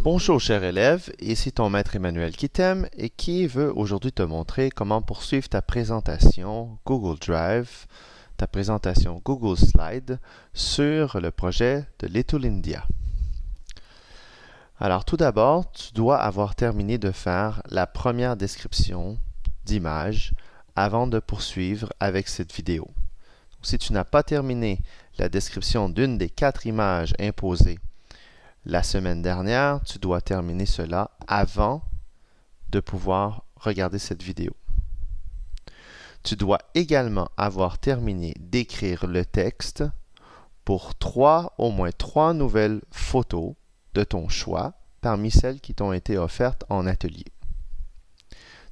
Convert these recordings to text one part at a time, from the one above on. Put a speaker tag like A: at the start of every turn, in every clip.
A: Bonjour cher élève, ici ton maître Emmanuel qui t'aime et qui veut aujourd'hui te montrer comment poursuivre ta présentation Google Drive, ta présentation Google Slide sur le projet de Little India. Alors tout d'abord, tu dois avoir terminé de faire la première description d'image avant de poursuivre avec cette vidéo. Si tu n'as pas terminé la description d'une des 4 images imposées la semaine dernière, tu dois terminer cela avant de pouvoir regarder cette vidéo. Tu dois également avoir terminé d'écrire le texte pour au moins trois nouvelles photos de ton choix parmi celles qui t'ont été offertes en atelier.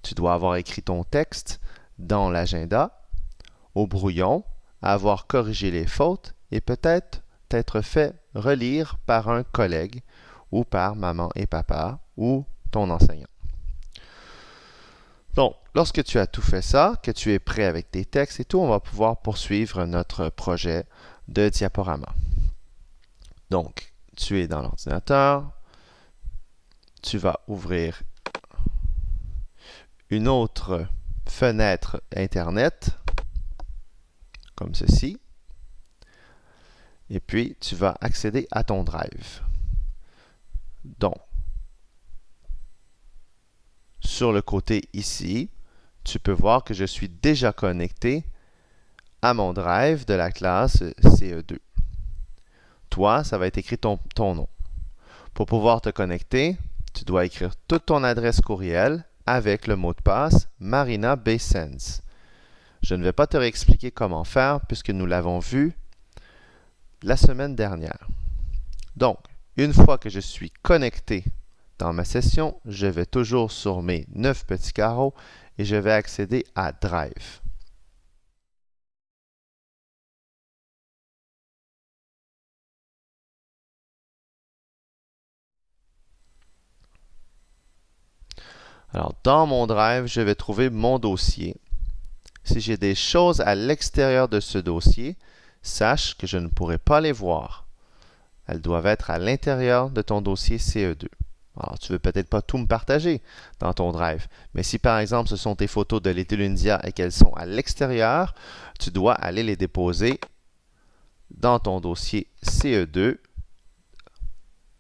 A: Tu dois avoir écrit ton texte dans l'agenda, au brouillon, avoir corrigé les fautes et peut-être t'être fait relire par un collègue ou par maman et papa ou ton enseignant. Donc, lorsque tu as tout fait ça, que tu es prêt avec tes textes et tout, on va pouvoir poursuivre notre projet de diaporama. Donc, tu es dans l'ordinateur, tu vas ouvrir une autre fenêtre Internet, comme ceci. Et puis, tu vas accéder à ton Drive. Donc, sur le côté ici, tu peux voir que je suis déjà connecté à mon Drive de la classe CE2. Toi, ça va être écrit ton nom. Pour pouvoir te connecter, tu dois écrire toute ton adresse courriel avec le mot de passe Marina Baysens. Je ne vais pas te réexpliquer comment faire puisque nous l'avons vu la semaine dernière. Donc, une fois que je suis connecté dans ma session, je vais toujours sur mes 9 petits carreaux et je vais accéder à Drive. Alors, dans mon Drive, je vais trouver mon dossier. Si j'ai des choses à l'extérieur de ce dossier, sache que je ne pourrai pas les voir. Elles doivent être à l'intérieur de ton dossier CE2. Alors, tu ne veux peut-être pas tout me partager dans ton Drive, mais si par exemple ce sont tes photos de Little India et qu'elles sont à l'extérieur, tu dois aller les déposer dans ton dossier CE2,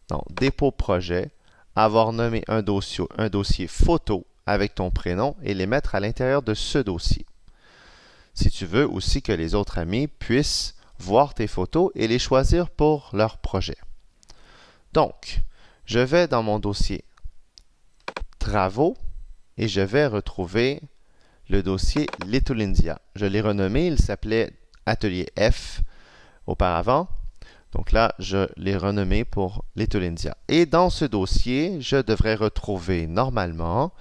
A: dans Dépôt projet, avoir nommé un dossier photo avec ton prénom et les mettre à l'intérieur de ce dossier. Si tu veux aussi que les autres amis puissent voir tes photos et les choisir pour leur projet. Donc, je vais dans mon dossier Travaux et je vais retrouver le dossier Little India. Je l'ai renommé, il s'appelait Atelier F auparavant. Donc là, je l'ai renommé pour Little India. Et dans ce dossier, je devrais retrouver normalement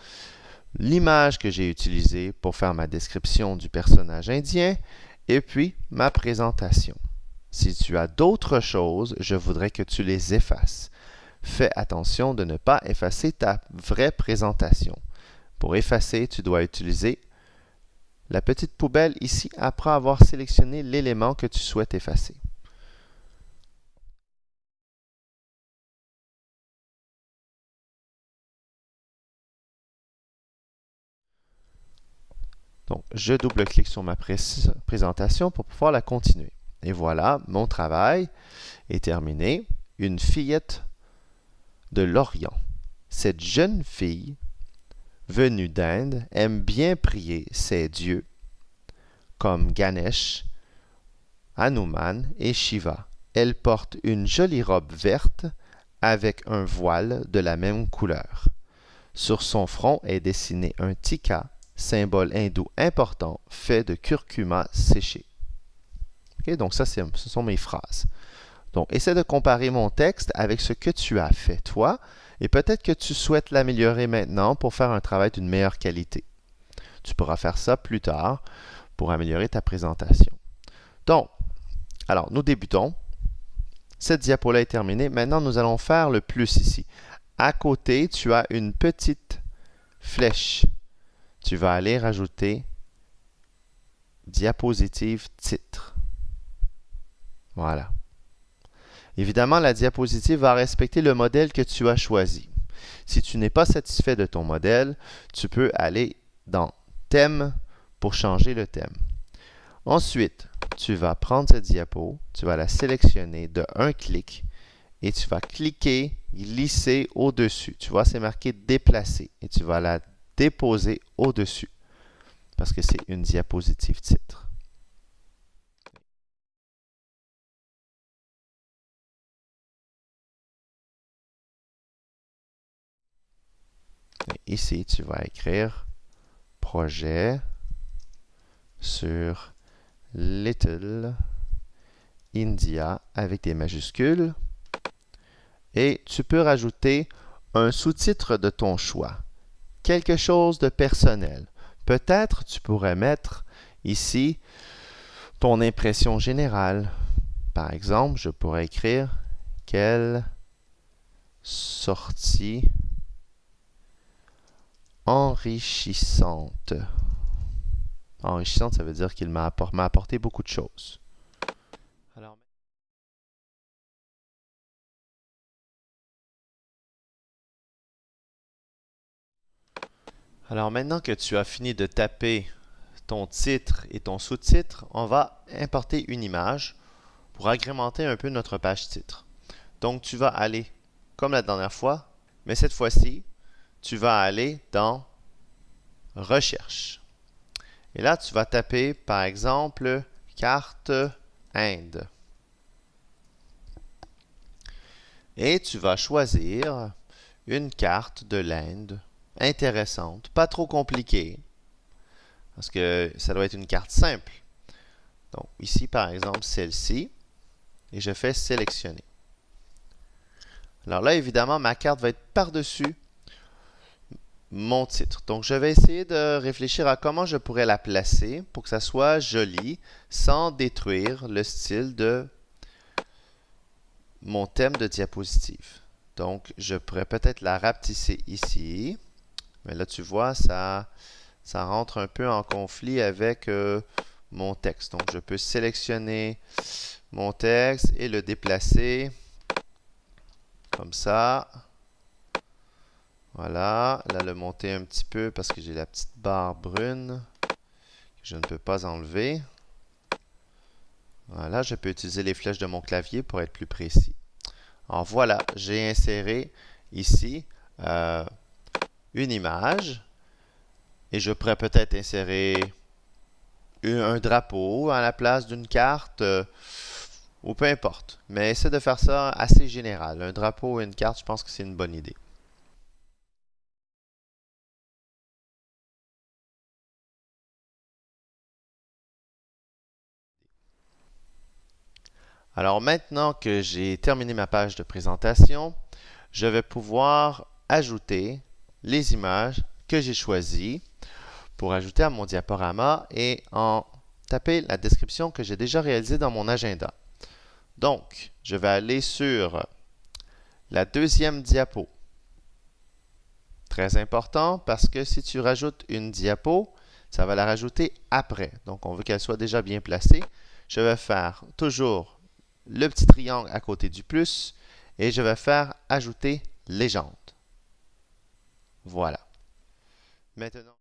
A: l'image que j'ai utilisée pour faire ma description du personnage indien et puis ma présentation. Si tu as d'autres choses, je voudrais que tu les effaces. Fais attention de ne pas effacer ta vraie présentation. Pour effacer, tu dois utiliser la petite poubelle ici après avoir sélectionné l'élément que tu souhaites effacer. Donc, je double-clique sur ma présentation pour pouvoir la continuer. Et voilà, mon travail est terminé. Une fillette de l'Orient. Cette jeune fille, venue d'Inde, aime bien prier ses dieux, comme Ganesh, Hanuman et Shiva. Elle porte une jolie robe verte avec un voile de la même couleur. Sur son front est dessiné un tika, symbole hindou important fait de curcuma séché. Okay, donc ça, ce sont mes phrases. Donc, essaie de comparer mon texte avec ce que tu as fait, toi, et peut-être que tu souhaites l'améliorer maintenant pour faire un travail d'une meilleure qualité. Tu pourras faire ça plus tard pour améliorer ta présentation. Donc, alors, nous débutons. Cette diapo-là est terminée. Maintenant, nous allons faire le plus ici. À côté, tu as une petite flèche. Tu vas aller rajouter diapositive titre. Voilà. Évidemment, la diapositive va respecter le modèle que tu as choisi. Si tu n'es pas satisfait de ton modèle, tu peux aller dans Thème pour changer le thème. Ensuite, tu vas prendre cette diapo, tu vas la sélectionner de un clic et tu vas cliquer, glisser au-dessus. Tu vois, c'est marqué déplacer et tu vas la déposer au-dessus parce que c'est une diapositive titre. Et ici, tu vas écrire projet sur Little India avec des majuscules. Et tu peux rajouter un sous-titre de ton choix, quelque chose de personnel. Peut-être tu pourrais mettre ici ton impression générale. Par exemple, je pourrais écrire « Quelle sortie enrichissante ». Enrichissante, ça veut dire qu'il m'a apporté beaucoup de choses. Alors maintenant que tu as fini de taper ton titre et ton sous-titre, on va importer une image pour agrémenter un peu notre page titre. Donc tu vas aller comme la dernière fois, mais cette fois-ci, tu vas aller dans Recherche. Et là, tu vas taper par exemple carte Inde. Et tu vas choisir une carte de l'Inde intéressante, pas trop compliquée, parce que ça doit être une carte simple. Donc ici, par exemple, celle-ci, et je fais sélectionner. Alors là, évidemment, ma carte va être par-dessus mon titre. Donc je vais essayer de réfléchir à comment je pourrais la placer pour que ça soit joli, sans détruire le style de mon thème de diapositive. Donc je pourrais peut-être la rapetisser ici. Mais là, tu vois, ça rentre un peu en conflit avec mon texte. Donc, je peux sélectionner mon texte et le déplacer comme ça. Voilà. Là, le monter un petit peu parce que j'ai la petite barre brune que je ne peux pas enlever. Voilà, je peux utiliser les flèches de mon clavier pour être plus précis. Alors voilà, j'ai inséré ici une image et je pourrais peut-être insérer un drapeau à la place d'une carte ou peu importe. Mais essaie de faire ça assez général. Un drapeau et une carte, je pense que c'est une bonne idée. Alors maintenant que j'ai terminé ma page de présentation, je vais pouvoir ajouter les images que j'ai choisies pour ajouter à mon diaporama et en taper la description que j'ai déjà réalisée dans mon agenda. Donc, je vais aller sur la deuxième diapo. Très important parce que si tu rajoutes une diapo, ça va la rajouter après. Donc, on veut qu'elle soit déjà bien placée. Je vais faire toujours le petit triangle à côté du plus et je vais faire ajouter légende. Voilà. Maintenant,